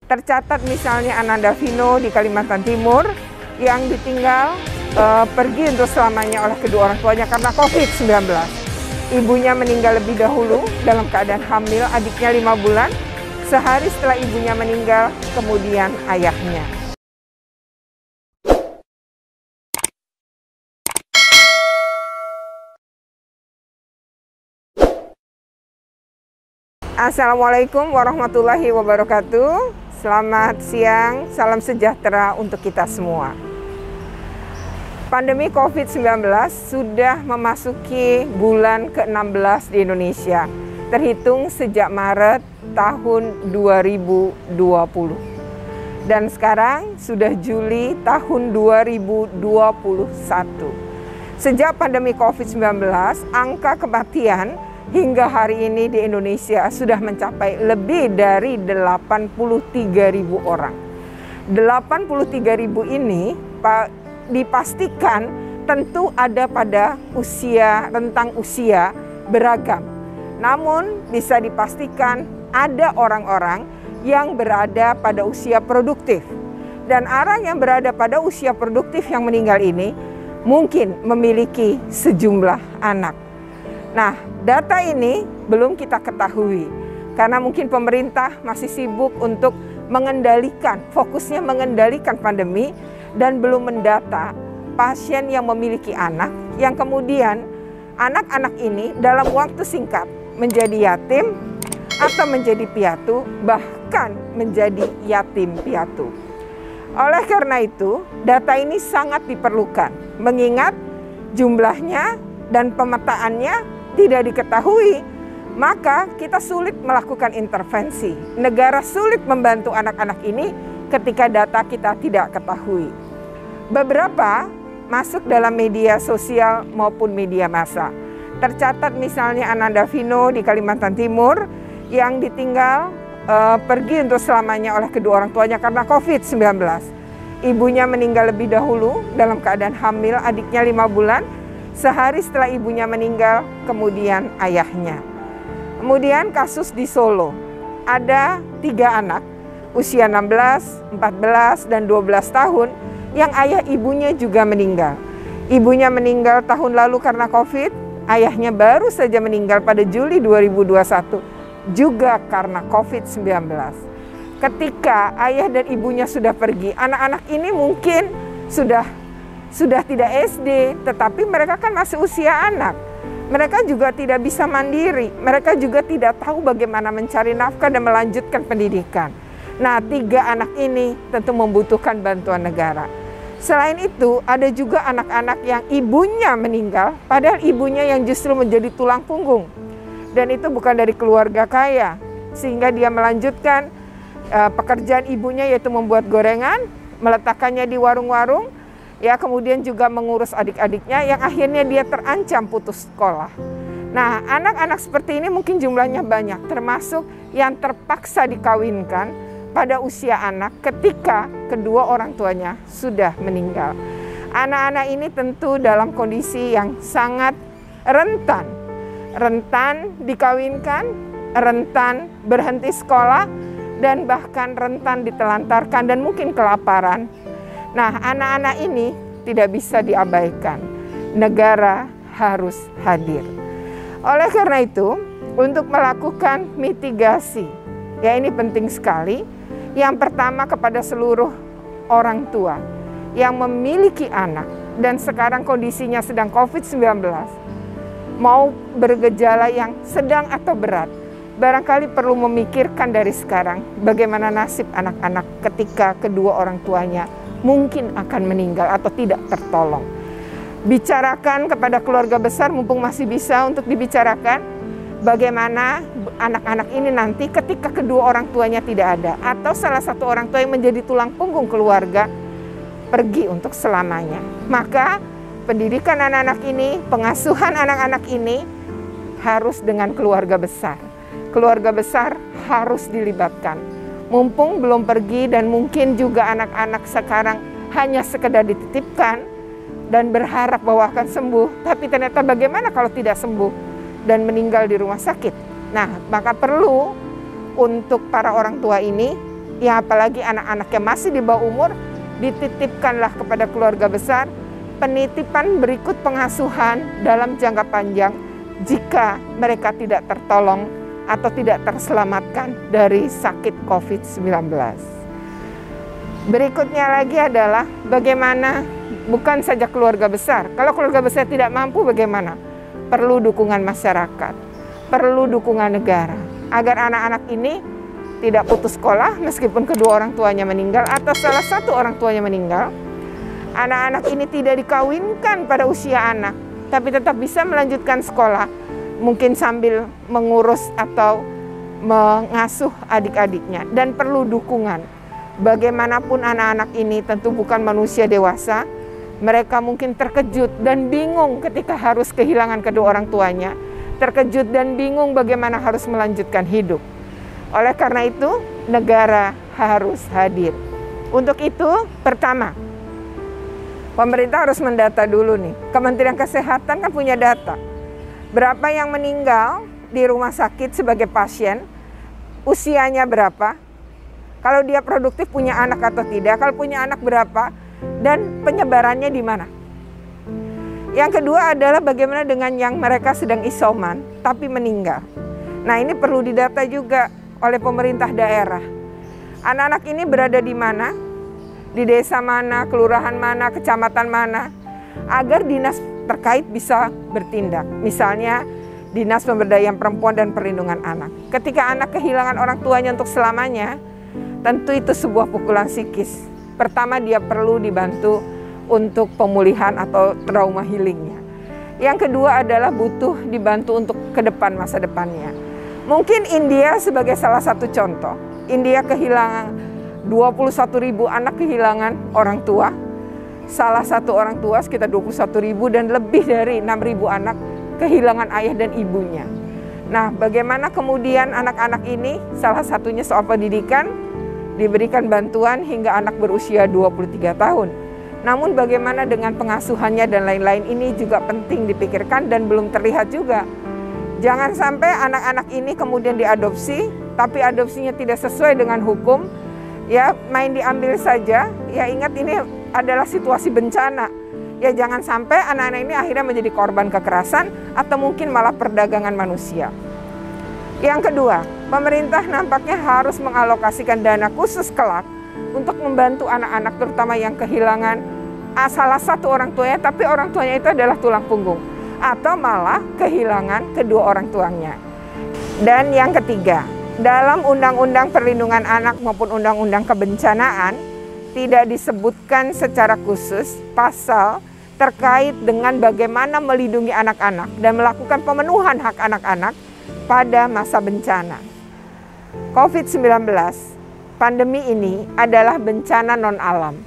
Tercatat misalnya Ananda Vino di Kalimantan Timur yang ditinggal pergi untuk selamanya oleh kedua orang tuanya karena COVID-19. Ibunya meninggal lebih dahulu dalam keadaan hamil, adiknya 5 bulan. Sehari setelah ibunya meninggal, kemudian ayahnya. Assalamualaikum warahmatullahi wabarakatuh. Selamat siang, salam sejahtera untuk kita semua. Pandemi COVID-19 sudah memasuki bulan ke-16 di Indonesia, terhitung sejak Maret tahun 2020. Dan sekarang sudah Juli tahun 2021. Sejak pandemi COVID-19, angka kematian hingga hari ini di Indonesia sudah mencapai lebih dari 83.000 orang. 83.000 ini dipastikan tentu ada pada rentang usia beragam. Namun bisa dipastikan ada orang-orang yang berada pada usia produktif. Dan orang yang berada pada usia produktif yang meninggal ini mungkin memiliki sejumlah anak. Nah, data ini belum kita ketahui karena mungkin pemerintah masih sibuk untuk fokusnya mengendalikan pandemi dan belum mendata pasien yang memiliki anak yang kemudian anak-anak ini dalam waktu singkat menjadi yatim atau menjadi piatu, bahkan menjadi yatim piatu. Oleh karena itu, data ini sangat diperlukan mengingat jumlahnya dan pemetaannya tidak diketahui, maka kita sulit melakukan intervensi. Negara sulit membantu anak-anak ini ketika data kita tidak ketahui. Beberapa masuk dalam media sosial maupun media massa. Tercatat misalnya Ananda Vino di Kalimantan Timur yang ditinggal pergi untuk selamanya oleh kedua orang tuanya karena COVID-19. Ibunya meninggal lebih dahulu dalam keadaan hamil, adiknya 5 bulan. Sehari setelah ibunya meninggal, kemudian ayahnya. Kemudian kasus di Solo, ada 3 anak, usia 16, 14, dan 12 tahun, yang ayah ibunya juga meninggal. Ibunya meninggal tahun lalu karena COVID, ayahnya baru saja meninggal pada Juli 2021, juga karena COVID-19. Ketika ayah dan ibunya sudah pergi, anak-anak ini mungkin sudah tidak SD, tetapi mereka kan masih usia anak. Mereka juga tidak bisa mandiri, mereka juga tidak tahu bagaimana mencari nafkah dan melanjutkan pendidikan. Nah, 3 anak ini tentu membutuhkan bantuan negara. Selain itu, ada juga anak-anak yang ibunya meninggal, padahal ibunya yang justru menjadi tulang punggung. Dan itu bukan dari keluarga kaya, sehingga dia melanjutkan pekerjaan ibunya yaitu membuat gorengan, meletakkannya di warung-warung, ya, kemudian juga mengurus adik-adiknya yang akhirnya dia terancam putus sekolah. Nah, anak-anak seperti ini mungkin jumlahnya banyak, termasuk yang terpaksa dikawinkan pada usia anak ketika kedua orang tuanya sudah meninggal. Anak-anak ini tentu dalam kondisi yang sangat rentan dikawinkan, rentan berhenti sekolah, dan bahkan rentan ditelantarkan dan mungkin kelaparan. Nah, anak-anak ini tidak bisa diabaikan. Negara harus hadir. Oleh karena itu, untuk melakukan mitigasi, ya ini penting sekali. Yang pertama kepada seluruh orang tua yang memiliki anak dan sekarang kondisinya sedang COVID-19, mau bergejala yang sedang atau berat, barangkali perlu memikirkan dari sekarang bagaimana nasib anak-anak ketika kedua orang tuanya mungkin akan meninggal atau tidak tertolong. Bicarakan kepada keluarga besar mumpung masih bisa untuk dibicarakan bagaimana anak-anak ini nanti ketika kedua orang tuanya tidak ada atau salah satu orang tua yang menjadi tulang punggung keluarga pergi untuk selamanya. Maka pendidikan anak-anak ini, pengasuhan anak-anak ini harus dengan keluarga besar. Keluarga besar harus dilibatkan. Mumpung belum pergi dan mungkin juga anak-anak sekarang hanya sekedar dititipkan dan berharap bahwa akan sembuh, tapi ternyata bagaimana kalau tidak sembuh dan meninggal di rumah sakit? Nah, maka perlu untuk para orang tua ini ya apalagi anak-anak yang masih di bawah umur, dititipkanlah kepada keluarga besar, penitipan berikut pengasuhan dalam jangka panjang jika mereka tidak tertolong atau tidak terselamatkan dari sakit COVID-19. Berikutnya lagi adalah bagaimana bukan saja keluarga besar. Kalau keluarga besar tidak mampu bagaimana? Perlu dukungan masyarakat, perlu dukungan negara agar anak-anak ini tidak putus sekolah meskipun kedua orang tuanya meninggal atau salah satu orang tuanya meninggal. Anak-anak ini tidak dikawinkan pada usia anak, tapi tetap bisa melanjutkan sekolah, mungkin sambil mengurus atau mengasuh adik-adiknya, dan perlu dukungan. Bagaimanapun anak-anak ini tentu bukan manusia dewasa, mereka mungkin terkejut dan bingung ketika harus kehilangan kedua orang tuanya, terkejut dan bingung bagaimana harus melanjutkan hidup. Oleh karena itu, negara harus hadir. Untuk itu, pertama, pemerintah harus mendata dulu nih. Kementerian Kesehatan kan punya data. Berapa yang meninggal di rumah sakit sebagai pasien, usianya berapa, kalau dia produktif punya anak atau tidak, kalau punya anak berapa, dan penyebarannya di mana. Yang kedua adalah bagaimana dengan yang mereka sedang isoman tapi meninggal. Nah, ini perlu didata juga oleh pemerintah daerah. Anak-anak ini berada di mana, di desa mana, kelurahan mana, kecamatan mana, agar dinas terkait bisa bertindak. Misalnya Dinas Pemberdayaan Perempuan dan Perlindungan Anak. Ketika anak kehilangan orang tuanya untuk selamanya, tentu itu sebuah pukulan psikis. Pertama, dia perlu dibantu untuk pemulihan atau trauma healingnya. Yang kedua adalah butuh dibantu untuk ke depan, masa depannya. Mungkin India sebagai salah satu contoh. India kehilangan 21.000 anak kehilangan orang tua. Salah satu orang tua sekitar 21.000 dan lebih dari 6.000 anak kehilangan ayah dan ibunya. Nah, bagaimana kemudian anak-anak ini, salah satunya soal pendidikan, diberikan bantuan hingga anak berusia 23 tahun. Namun bagaimana dengan pengasuhannya dan lain-lain, ini juga penting dipikirkan dan belum terlihat juga. Jangan sampai anak-anak ini kemudian diadopsi, tapi adopsinya tidak sesuai dengan hukum, ya main diambil saja. Ya ingat ini adalah situasi bencana. Ya jangan sampai anak-anak ini akhirnya menjadi korban kekerasan atau mungkin malah perdagangan manusia. Yang kedua, pemerintah nampaknya harus mengalokasikan dana khusus kelak untuk membantu anak-anak terutama yang kehilangan salah satu orang tuanya, tapi orang tuanya itu adalah tulang punggung atau malah kehilangan kedua orang tuanya. Dan yang ketiga, dalam Undang-Undang Perlindungan Anak maupun Undang-Undang Kebencanaan tidak disebutkan secara khusus pasal terkait dengan bagaimana melindungi anak-anak dan melakukan pemenuhan hak anak-anak pada masa bencana. COVID-19, pandemi ini adalah bencana non-alam.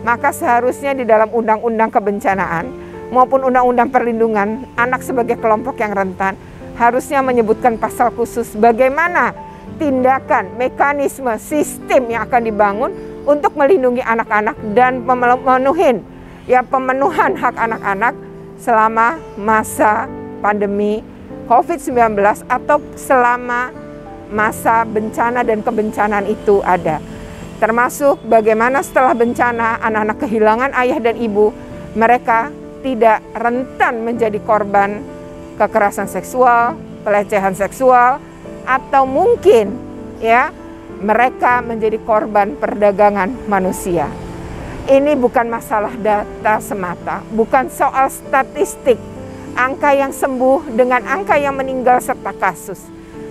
Maka seharusnya di dalam Undang-Undang Kebencanaan maupun Undang-Undang Perlindungan Anak sebagai kelompok yang rentan harusnya menyebutkan pasal khusus bagaimana tindakan, mekanisme, sistem yang akan dibangun untuk melindungi anak-anak dan pemenuhan hak anak-anak selama masa pandemi COVID-19 atau selama masa bencana dan kebencanaan itu ada. Termasuk bagaimana setelah bencana anak-anak kehilangan ayah dan ibu, mereka tidak rentan menjadi korban kekerasan seksual, pelecehan seksual, atau mungkin ya mereka menjadi korban perdagangan manusia. Ini bukan masalah data semata, bukan soal statistik, angka yang sembuh dengan angka yang meninggal serta kasus.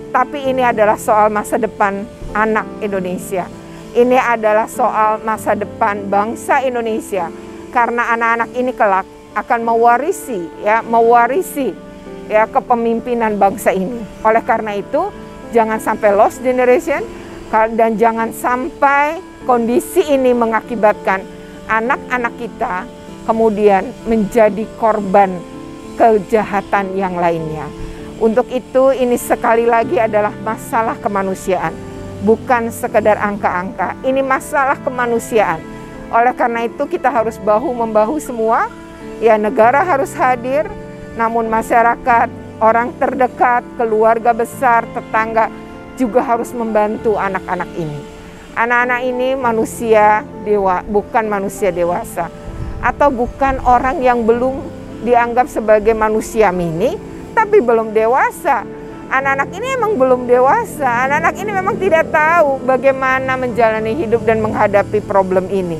Tapi ini adalah soal masa depan anak Indonesia. Ini adalah soal masa depan bangsa Indonesia. Karena anak-anak ini kelak akan mewarisi kepemimpinan bangsa ini. Oleh karena itu, jangan sampai lost generation dan jangan sampai kondisi ini mengakibatkan anak-anak kita kemudian menjadi korban kejahatan yang lainnya. Untuk itu ini sekali lagi adalah masalah kemanusiaan, bukan sekedar angka-angka. Ini masalah kemanusiaan. Oleh karena itu kita harus bahu-membahu semua. Ya, negara harus hadir, namun masyarakat, orang terdekat, keluarga besar, tetangga juga harus membantu anak-anak ini. Anak-anak ini bukan manusia dewasa, atau bukan orang yang belum dianggap sebagai manusia mini, tapi belum dewasa. Anak-anak ini emang belum dewasa. Anak-anak ini memang tidak tahu bagaimana menjalani hidup dan menghadapi problem ini.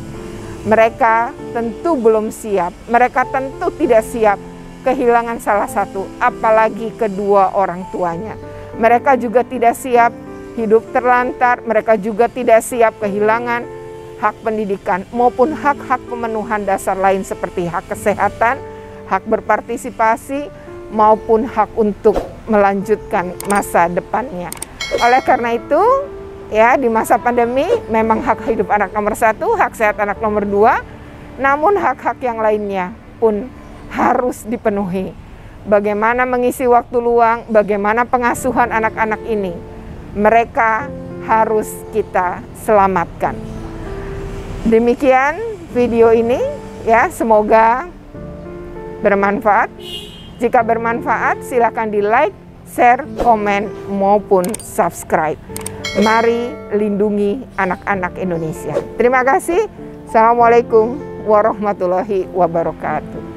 Mereka tentu belum siap. Mereka tentu tidak siap kehilangan salah satu, apalagi kedua orang tuanya. Mereka juga tidak siap hidup terlantar. Mereka juga tidak siap kehilangan hak pendidikan maupun hak-hak pemenuhan dasar lain seperti hak kesehatan, hak berpartisipasi, maupun hak untuk melanjutkan masa depannya. Oleh karena itu, ya, di masa pandemi memang hak hidup anak nomor 1, hak sehat anak nomor 2, namun hak-hak yang lainnya pun harus dipenuhi. Bagaimana mengisi waktu luang, bagaimana pengasuhan anak-anak ini, mereka harus kita selamatkan. Demikian video ini, ya, semoga bermanfaat. Jika bermanfaat, silakan di like, share, komen, maupun subscribe. Mari lindungi anak-anak Indonesia. Terima kasih. Assalamualaikum warahmatullahi wabarakatuh.